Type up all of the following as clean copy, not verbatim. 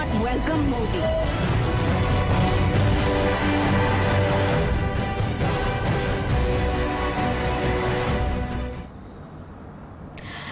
not welcome Modi.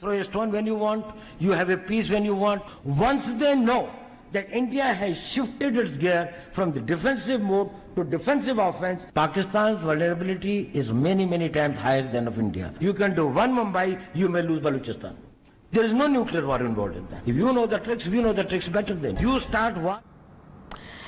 Throw a stone when you want, you have a peace when you want. Once they know that India has shifted its gear from the defensive mode to defensive offense, Pakistan's vulnerability is many, many times higher than of India. You can do one Mumbai, you may lose Balochistan. There is no nuclear war involved in that. If you know the tricks, we know the tricks better than you. Start war.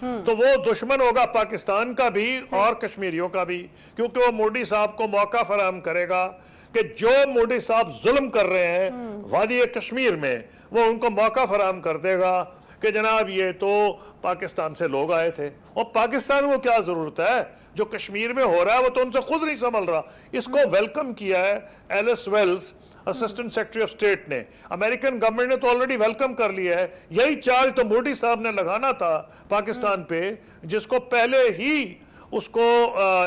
تو وہ دشمن ہوگا پاکستان کا بھی اور کشمیریوں کا بھی, کیونکہ وہ مودی صاحب کو موقع فراہم کرے گا کہ جو مودی صاحب ظلم کر رہے ہیں وادی کشمیر میں, وہ ان کو موقع فراہم کر دے گا کہ جناب یہ تو پاکستان سے لوگ آئے تھے, اور پاکستان کو کیا ضرورت ہے, جو کشمیر میں ہو رہا ہے وہ تو ان سے خود نہیں سنبھل رہا. اس کو ویلکم کیا ہے Alice Wells, assistant secretary of state نے. امریکن گورنمنٹ نے تو آلریڈی ویلکم کر لیا ہے. یہی چارج تو مودی صاحب نے لگانا تھا پاکستان پہ, جس کو پہلے ہی اس کو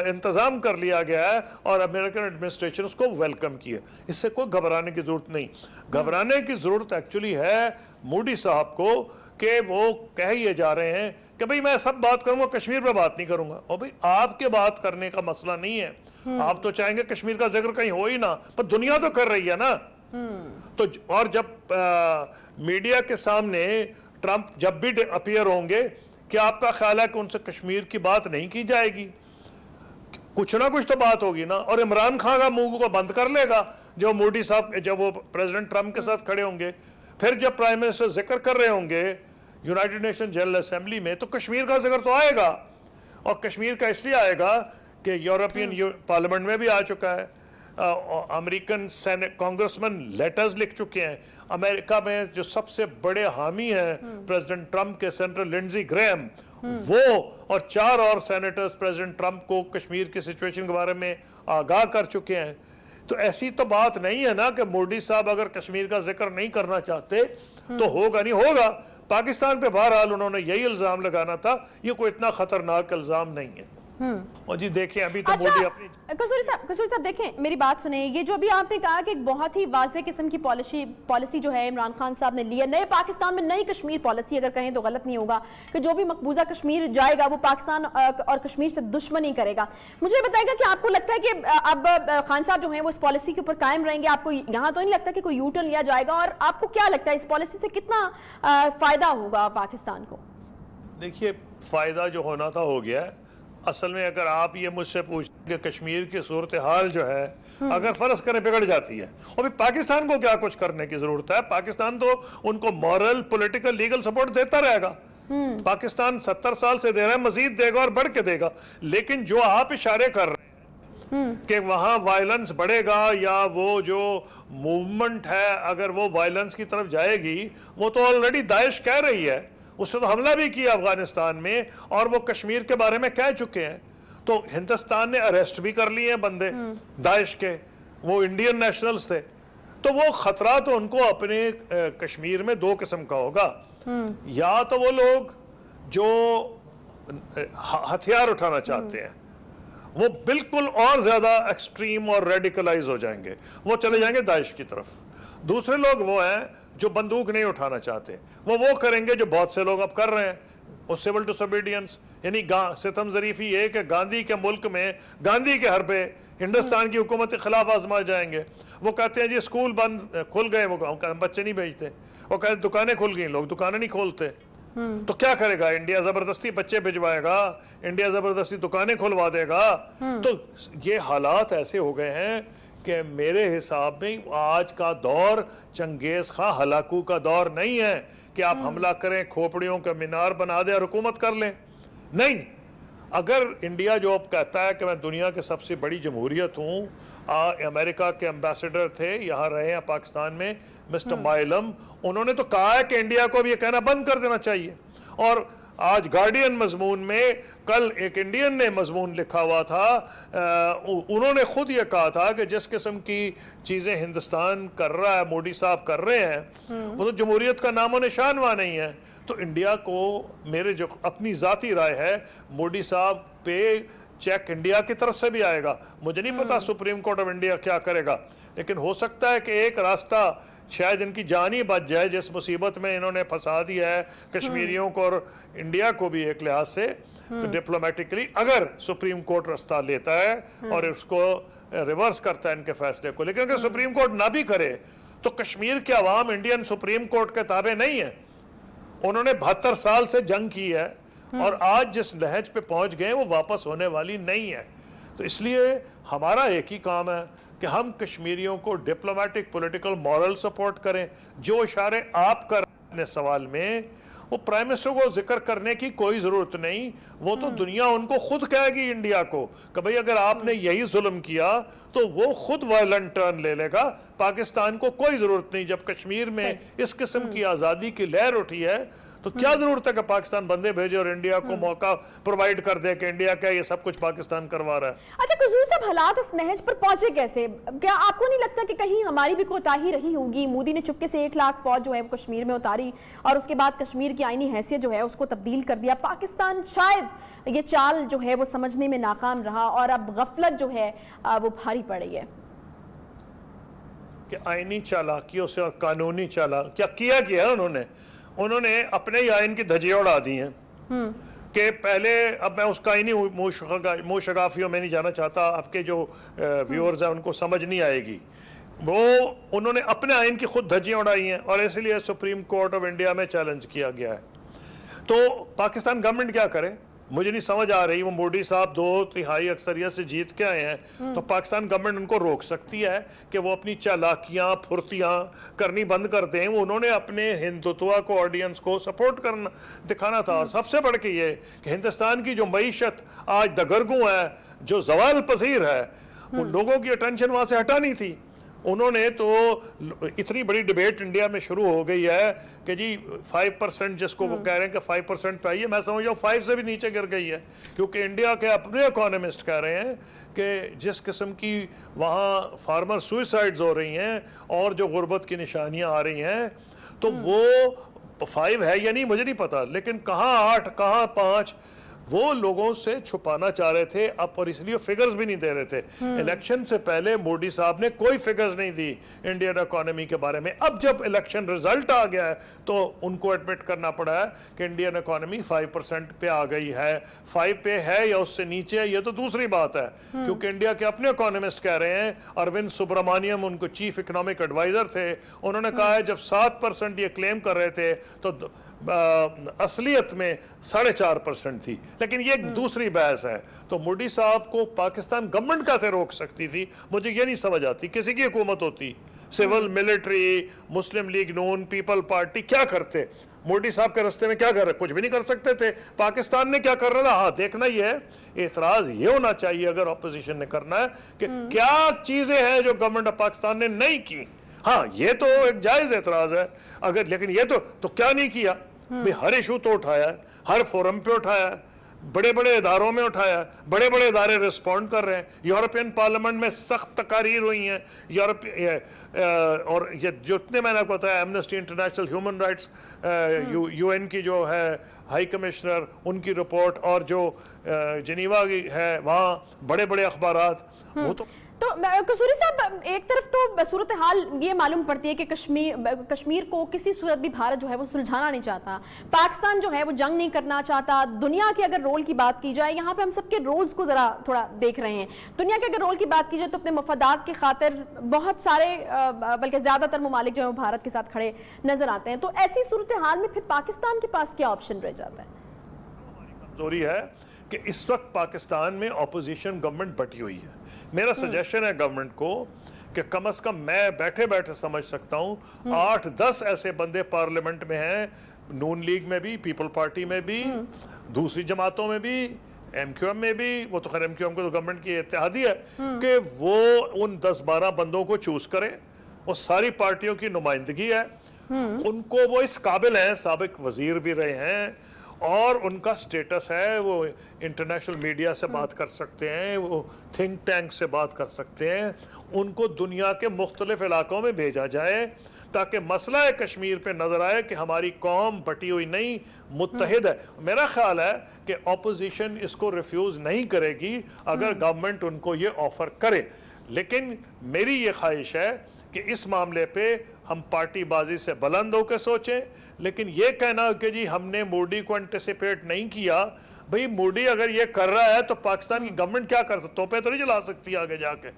انتظام کر لیا گیا ہے, اور امریکن ایڈمنسٹریشن اس کو ویلکم کیا. اس سے کوئی گھبرانے کی ضرورت نہیں. گھبرانے کی ضرورت ایکچولی ہے مودی صاحب کو کہ وہ کہہ یہ جا رہے ہیں کہ بھئی میں سب بات کروں گا, کشمیر پہ بات نہیں کروں گا. اور بھئی آپ کے بات کرنے کا مسئلہ نہیں ہے, آپ تو چاہیں گے کشمیر کا ذکر کہیں ہو ہی نہ, پر دنیا تو کر رہی ہے نا. تو اور جب میڈیا کے سامنے ٹرمپ جب بھی اپیئر ہوں گے, کیا آپ کا خیال ہے کہ ان سے کشمیر کی بات نہیں کی جائے گی؟ کچھ نہ کچھ تو بات ہوگی نا. اور عمران خان کا منہ کو بند کر لے گا جو مودی صاحب, جب وہ پریزیڈنٹ ٹرمپ کے ساتھ کھڑے ہوں گے. پھر جب پرائم منسٹر ذکر کر رہے ہوں گے یونائٹڈ نیشن جنرل اسمبلی میں, تو کشمیر کا ذکر تو آئے گا. اور کشمیر کا اس لیے آئے گا کہ یورپین پارلیمنٹ میں بھی آ چکا ہے, امریکن کانگریسمن لیٹرز لکھ چکے ہیں. امریکہ میں جو سب سے بڑے حامی ہیں پریزیڈنٹ ٹرمپ کے, سینیٹر لنڈزی گریہم, وہ اور 4 اور سینیٹرز پریزیڈنٹ ٹرمپ کو کشمیر کی سچویشن کے بارے میں آگاہ کر چکے ہیں. تو ایسی تو بات نہیں ہے نا کہ مودی صاحب اگر کشمیر کا ذکر نہیں کرنا چاہتے تو ہوگا نہیں ہوگا. پاکستان پہ بہرحال انہوں نے یہی الزام لگانا تھا, یہ کوئی اتنا خطرناک الزام نہیں ہے. اور جی دیکھیں ابھی تو مودی اپنی قصوری صاحب دیکھیں, میری بات سنیں. یہ جو ابھی آپ نے کہا کہ ایک بہت ہی واضح قسم کی پالیسی جو ہے عمران خان صاحب نے لی ہے, نئے پاکستان میں نئی کشمیر پالیسی اگر کہیں تو غلط نہیں ہوگا, کہ جو بھی مقبوضہ کشمیر جائے گا وہ پاکستان اور کشمیر سے دشمنی کرے گا. مجھے بتائے گا کہ آپ کو لگتا ہے کہ اب خان صاحب جو ہیں وہ اس پالیسی کے اوپر قائم رہیں گے؟ آپ کو یہاں تو نہیں لگتا کہ کوئی یو ٹرن لیا جائے گا؟ اور آپ کو کیا لگتا ہے اس پالیسی سے کتنا فائدہ ہوگا پاکستان کو؟ دیکھیے فائدہ جو ہونا تھا ہو گیا ہے. اصل میں اگر آپ یہ مجھ سے پوچھیں کہ کشمیر کی صورتحال جو ہے اگر فرض کریں بگڑ جاتی ہے, اور پھر پاکستان کو کیا کچھ کرنے کی ضرورت ہے؟ پاکستان تو ان کو مورل, پولیٹیکل, لیگل سپورٹ دیتا رہے گا. پاکستان 70 سال سے دے رہا ہے, مزید دے گا اور بڑھ کے دے گا. لیکن جو آپ اشارے کر رہے ہیں کہ وہاں وائلنس بڑھے گا, یا وہ جو موومنٹ ہے اگر وہ وائلنس کی طرف جائے گی, وہ تو آلریڈی داعش کہہ رہی ہے. اس نے تو حملہ بھی کیا افغانستان میں, اور وہ کشمیر کے بارے میں کہہ چکے ہیں. تو ہندوستان نے اریسٹ بھی کر لیے ہیں بندے داعش کے, وہ انڈین نیشنلز تھے. تو وہ خطرہ تو ان کو اپنے کشمیر میں 2 قسم کا ہوگا. یا تو وہ لوگ جو ہتھیار اٹھانا چاہتے ہیں وہ بالکل اور زیادہ ایکسٹریم اور ریڈیکلائز ہو جائیں گے, وہ چلے جائیں گے داعش کی طرف. دوسرے لوگ وہ ہیں جو بندوق نہیں اٹھانا چاہتے, وہ کریں گے جو بہت سے لوگ اب کر رہے ہیں, وہ سول ڈسوبیڈینس, یعنی ستم ظریفی یہ کہ گاندھی کے ملک میں گاندھی کے حربے ہندوستان کی حکومت کے خلاف آزمائے جائیں گے. وہ کہتے ہیں جی اسکول بند کھل گئے, وہ بچے نہیں بھیجتے. وہ کہتے ہیں دکانیں کھل گئی, لوگ دکانیں نہیں کھولتے. تو کیا کرے گا انڈیا؟ زبردستی بچے بھجوائے گا, انڈیا زبردستی دکانیں کھلوا دے گا. تو یہ حالات ایسے ہو گئے ہیں کہ میرے حساب میں آج کا دور چنگیز خان ہلاکو کا دور نہیں ہے کہ آپ حملہ کریں, کھوپڑیوں کا مینار بنا دیں اور حکومت کر لیں. نہیں, اگر انڈیا جو اب کہتا ہے کہ میں دنیا کے سب سے بڑی جمہوریت ہوں, امریکہ کے امبیسڈر تھے یہاں رہے ہیں پاکستان میں مسٹر مائلم, انہوں نے تو کہا ہے کہ انڈیا کو اب یہ کہنا بند کر دینا چاہیے. اور آج گارڈین مضمون میں کل ایک انڈین نے مضمون لکھا ہوا تھا, انہوں نے خود یہ کہا تھا کہ جس قسم کی چیزیں ہندوستان کر رہا ہے, مودی صاحب کر رہے ہیں, وہ تو جمہوریت کا نام و نشان وہاں نہیں ہے. تو انڈیا کو, میرے جو اپنی ذاتی رائے ہے, مودی صاحب پہ چیک انڈیا کی طرف سے بھی آئے گا. مجھے نہیں پتا سپریم کورٹ آف انڈیا کیا کرے گا, لیکن ہو سکتا ہے کہ ایک راستہ شاید ان کی جان ہی بچ جائے جس مصیبت میں انہوں نے پھنسا دیا ہے کشمیریوں کو اور انڈیا کو بھی ایک لحاظ سے. تو ڈپلومیٹکلی اگر سپریم کورٹ راستہ لیتا ہے اور اس کو ریورس کرتا ہے ان کے فیصلے کو, لیکن اگر سپریم کورٹ نہ بھی کرے تو کشمیر کے عوام انڈین سپریم کورٹ کے تابع نہیں ہیں. انہوں نے 72 سال سے جنگ کی ہے, اور آج جس نہج پہ پہنچ گئے وہ واپس ہونے والی نہیں ہے. تو اس لیے ہمارا ایک ہی کام ہے کہ ہم کشمیریوں کو ڈپلومیٹک, پولیٹیکل, مورل سپورٹ کریں. جو اشارے آپ کر رہے ہیں اپنے سوال میں وہ پرائم منسٹر کو ذکر کرنے کی کوئی ضرورت نہیں, وہ تو دنیا ان کو خود کہے گی انڈیا کو کہ بھئی اگر آپ نے یہی ظلم کیا تو وہ خود وائلنٹ ٹرن لے لے گا. پاکستان کو کوئی ضرورت نہیں, جب کشمیر میں اس قسم کی آزادی کی لہر اٹھی ہے تو کیا ضرورت ہے کہ پاکستان بندے بھیجے اور انڈیا کو موقع پرووائڈ کر دے کہ انڈیا کیا یہ سب کچھ پاکستان کروا رہا ہے. اچھا قصور صاحب, حالات اس نہج پر پہنچے کیسے؟ کیا آپ کو نہیں لگتا کہ کہیں ہماری بھی کوتاہی رہی ہوگی؟ مودی نے چپکے سے 1 لاکھ فوج جو ہے وہ کشمیر میں اتاری اور اس کے بعد کشمیر کی آئینی حیثیت جو ہے اس کو تبدیل کر دیا. پاکستان شاید یہ چال جو ہے وہ سمجھنے میں ناکام رہا اور اب غفلت جو ہے وہ بھاری پڑ رہی ہے. کہ آئینی چالاکیوں سے اور قانونی کیا کیا انہوں نے اپنے ہی آئین کی دھجیاں اڑا دی ہیں کہ پہلے, اب میں اس کا آئینی منہ شگافیوں میں نہیں جانا چاہتا, آپ کے جو ویورز ہیں ان کو سمجھ نہیں آئے گی. وہ انہوں نے اپنے آئین کی خود دھجیاں اڑائی ہیں اور اس لیے سپریم کورٹ آف انڈیا میں چیلنج کیا گیا ہے. تو پاکستان گورنمنٹ کیا کرے مجھے نہیں سمجھ آ رہی. وہ مودی صاحب 2/3 اکثریت سے جیت کے آئے ہیں تو پاکستان گورنمنٹ ان کو روک سکتی ہے کہ وہ اپنی چالاکیاں پھرتیاں کرنی بند کر دیں. انہوں نے اپنے ہندوتوا کو آڈینس کو سپورٹ کرنا دکھانا تھا. اور سب سے بڑھ کے یہ کہ ہندوستان کی جو معیشت آج دگرگوں ہے, جو زوال پذیر ہے, ان لوگوں کی اٹینشن وہاں سے ہٹانی تھی. انہوں نے تو اتنی بڑی ڈیبیٹ انڈیا میں شروع ہو گئی ہے کہ جی 5% جس کو وہ کہہ رہے ہیں کہ 5% پہ آئیے, میں سمجھ جاؤں 5 سے بھی نیچے گر گئی ہے, کیونکہ انڈیا کے اپنے اکانومسٹ کہہ رہے ہیں کہ جس قسم کی وہاں فارمر سوئسائڈز ہو رہی ہیں اور جو غربت کی نشانیاں آ رہی ہیں تو وہ 5 ہے یا نہیں مجھے نہیں پتا, لیکن کہاں 8 کہاں 5 وہ لوگوں سے چھپانا چاہ رہے تھے اب, اور اس لیے فگرز بھی نہیں دے رہے تھے. الیکشن سے پہلے مودی صاحب نے کوئی فگرز نہیں دی انڈین اکانومی کے بارے میں. اب جب الیکشن رزلٹ آ گیا ہے تو ان کو ایڈمٹ کرنا پڑا ہے کہ انڈین اکانومی 5% پہ آ گئی ہے. 5 پہ ہے یا اس سے نیچے ہے یہ تو دوسری بات ہے, کیونکہ انڈیا کے اپنے اکانومسٹ کہہ رہے ہیں. اروند سبرامانیم ان کو چیف اکنامک ایڈوائزر تھے, انہوں نے کہا ہے جب 7% یہ کلیم کر رہے تھے تو اصلیت میں 4.5% تھی, لیکن یہ ایک دوسری بحث ہے. تو مودی صاحب کو پاکستان گورنمنٹ کیسے روک سکتی تھی مجھے یہ نہیں سمجھ آتی. کسی کی حکومت ہوتی, سول, ملٹری, مسلم لیگ نون, پیپل پارٹی, کیا کرتے مودی صاحب کے رستے میں؟ کیا کر رہے؟ کچھ بھی نہیں کر سکتے تھے. پاکستان نے کیا کر رہا تھا؟ ہاں دیکھنا یہ ہے, اعتراض یہ ہونا چاہیے اگر اپوزیشن نے کرنا ہے کہ کیا چیزیں ہیں جو گورنمنٹ آف پاکستان نے نہیں کی. ہاں یہ تو ایک جائز اعتراض ہے اگر, لیکن یہ تو کیا نہیں کیا بھی ہر ایشو تو اٹھایا ہے, ہر فورم پہ اٹھایا ہے, بڑے بڑے اداروں میں اٹھایا ہے, بڑے بڑے ادارے رسپونڈ کر رہے ہیں. یورپین پارلیمنٹ میں سخت تقاریر ہوئی ہیں اور یہ جتنے میں نے آپ کو بتایا Amnesty International, human rights U N کی جو ہے ہائی کمشنر, ان کی رپورٹ, اور جو جنیوا کی ہے وہاں بڑے بڑے اخبارات. وہ تو قصوری صاحب ایک طرف تو صورتحال یہ معلوم پڑتی ہے کہ کشمیر کو کسی صورت بھی بھارت جو ہے وہ سلجھانا نہیں چاہتا, پاکستان جو ہے وہ جنگ نہیں کرنا چاہتا. دنیا کے اگر رول کی بات کی جائے, یہاں پہ ہم سب کے رولز کو ذرا تھوڑا دیکھ رہے ہیں, دنیا کے اگر رول کی بات کی جائے تو اپنے مفادات کی خاطر بہت سارے بلکہ زیادہ تر ممالک جو ہیں وہ بھارت کے ساتھ کھڑے نظر آتے ہیں. تو ایسی صورتحال میں پھر پاکستان کے پاس کیا آپشن رہ جاتا ہے؟ کمزوری ہے کہ اس وقت پاکستان میں اپوزیشن گورنمنٹ بٹی ہوئی ہے. میرا سجیشن ہے گورنمنٹ کو کہ کم از کم میں بیٹھے بیٹھے سمجھ سکتا ہوں 8-10 ایسے بندے پارلیمنٹ میں ہیں, نون لیگ میں بھی, پیپل پارٹی میں بھی, دوسری جماعتوں میں بھی, ایم کیو ایم میں بھی. وہ تو خیر ایم کیو ایم کو تو گورنمنٹ کی اتحادی ہے کہ وہ ان 10-12 بندوں کو چوز کرے. وہ ساری پارٹیوں کی نمائندگی ہے, ان کو وہ اس قابل ہیں, سابق وزیر بھی رہے ہیں اور ان کا سٹیٹس ہے, وہ انٹرنیشنل میڈیا سے بات کر سکتے ہیں, وہ تھنک ٹینک سے بات کر سکتے ہیں. ان کو دنیا کے مختلف علاقوں میں بھیجا جائے تاکہ مسئلہ کشمیر پہ نظر آئے کہ ہماری قوم بٹی ہوئی نہیں, متحد ہے. میرا خیال ہے کہ اپوزیشن اس کو ریفیوز نہیں کرے گی اگر گورنمنٹ ان کو یہ آفر کرے. لیکن میری یہ خواہش ہے کہ اس معاملے پہ ہم پارٹی بازی سے بلند ہو کے سوچیں. لیکن یہ کہنا کہ جی ہم نے مودی کو انٹیسپیٹ نہیں کیا, بھئی مودی اگر یہ کر رہا ہے تو پاکستان کی گورنمنٹ کیا کر سکتی, توپے تو نہیں چلا سکتی آگے جا کے.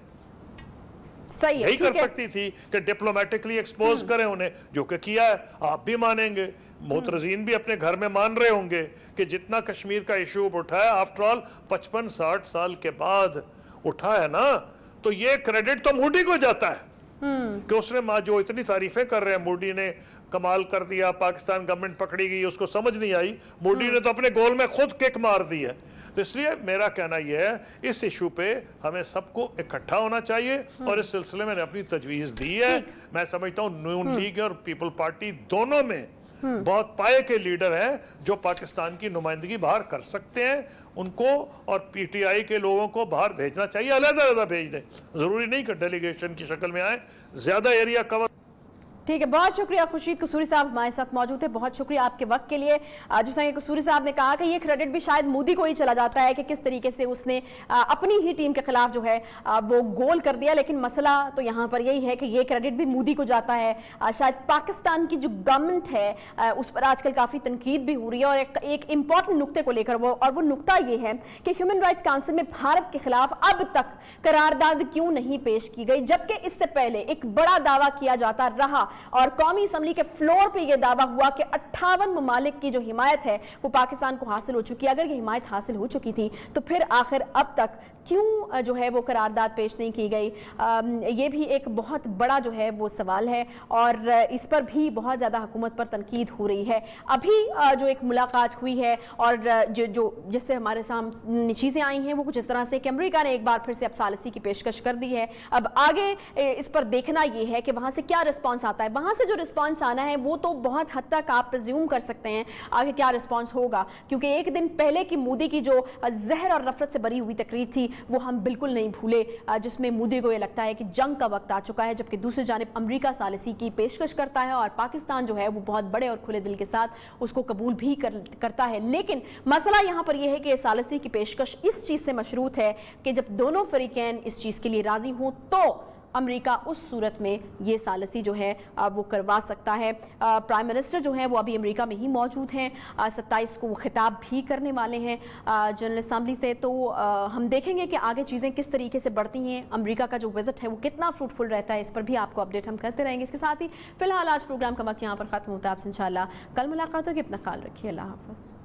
یہی کر سکتی تھی کہ ڈپلومیٹکلی ایکسپوز کریں انہیں, جو کہ کیا ہے. آپ بھی مانیں گے, معترضین بھی اپنے گھر میں مان رہے ہوں گے کہ جتنا کشمیر کا ایشو اٹھا ہے, آفٹر آل 55-60 سال کے بعد اٹھا ہے نا, تو یہ کریڈٹ تو مودی کو جاتا ہے. کہ اس نے جو اتنی تعریفیں کر رہے ہیں موڈی نے کمال کر دیا, پاکستان گورنمنٹ پکڑی گئی, اس کو سمجھ نہیں آئی, موڈی نے تو اپنے گول میں خود کک مار دی ہے. تو اس لیے میرا کہنا یہ ہے اس ایشو پہ ہمیں سب کو اکٹھا ہونا چاہیے, اور اس سلسلے میں نے اپنی تجویز دی ہے. میں سمجھتا ہوں نون لیگ اور پیپل پارٹی دونوں میں بہت پائے کے لیڈر ہیں جو پاکستان کی نمائندگی باہر کر سکتے ہیں. ان کو اور پی ٹی آئی کے لوگوں کو باہر بھیجنا چاہیے, علیحدہ بھیج دیں, ضروری نہیں کہ ڈیلیگیشن کی شکل میں آئیں, زیادہ ایریا کور. ٹھیک ہے, بہت شکریہ. خورشید قصوری صاحب ہمارے ساتھ موجود ہیں, بہت شکریہ آپ کے وقت کے لیے. جس طرح قصوری صاحب نے کہا کہ یہ کریڈٹ بھی شاید مودی کو ہی چلا جاتا ہے کہ کس طریقے سے اس نے اپنی ہی ٹیم کے خلاف جو ہے وہ گول کر دیا, لیکن مسئلہ تو یہاں پر یہی ہے کہ یہ کریڈٹ بھی مودی کو جاتا ہے. شاید پاکستان کی جو گورنمنٹ ہے اس پر آج کل کافی تنقید بھی ہو رہی ہے, اور ایک امپورٹنٹ نقطے کو لے کر وہ نقطہ یہ ہے کہ ہیومن رائٹس کاؤنسل میں بھارت کے خلاف اب تک قرارداد کیوں نہیں پیش کی گئی, جبکہ اس سے پہلے ایک بڑا دعویٰ کیا جاتا رہا اور قومی اسمبلی کے فلور پہ یہ دعویٰ ہوا کہ 58 ممالک کی جو حمایت ہے وہ پاکستان کو حاصل ہو چکی ہے. اگر یہ حمایت حاصل ہو چکی تھی تو پھر آخر اب تک کیوں جو ہے وہ قرارداد پیش نہیں کی گئی؟ یہ بھی ایک بہت بڑا جو ہے وہ سوال ہے, اور اس پر بھی بہت زیادہ حکومت پر تنقید ہو رہی ہے. ابھی جو ایک ملاقات ہوئی ہے اور جس سے ہمارے سامنے چیزیں آئی ہیں وہ کچھ اس طرح سے کہ امریکہ نے ایک بار پھر سے اب ثالثی کی پیشکش کر دی ہے. اب آگے اس پر دیکھنا یہ ہے کہ وہاں سے کیا رسپانس آتا ہے. وہاں سے جو رسپانس آنا ہے وہ تو بہت حد تک آپ پرزیوم کر سکتے ہیں آگے کیا رسپانس ہوگا, کیونکہ ایک دن پہلے کی مودی کی جو زہر اور نفرت سے بری ہوئی تقریر تھی وہ ہم بالکل نہیں بھولے, جس میں مودی کو یہ لگتا ہے کہ جنگ کا وقت آ چکا ہے, جبکہ دوسری جانب امریکہ ثالثی کی پیشکش کرتا ہے اور پاکستان جو ہے وہ بہت بڑے اور کھلے دل کے ساتھ اس کو قبول بھی کرتا ہے. لیکن مسئلہ یہاں پر یہ ہے کہ ثالثی کی پیشکش اس چیز سے مشروط ہے کہ جب دونوں فریقین اس چیز کے لیے راضی ہوں تو امریکہ اس صورت میں یہ ثالثی جو ہے وہ کروا سکتا ہے. پرائم منسٹر جو ہیں وہ ابھی امریکہ میں ہی موجود ہیں, 27 کو وہ خطاب بھی کرنے والے ہیں جنرل اسمبلی سے. تو ہم دیکھیں گے کہ آگے چیزیں کس طریقے سے بڑھتی ہیں, امریکہ کا جو وزٹ ہے وہ کتنا فروٹفل رہتا ہے, اس پر بھی آپ کو اپڈیٹ ہم کرتے رہیں گے. اس کے ساتھ ہی فی الحال آج پروگرام کا وقت یہاں پر ختم ہوتا ہے. آپ سے انشاءاللہ کل ملاقات ہوگی. اپنا خیال رکھیے. اللہ حافظ.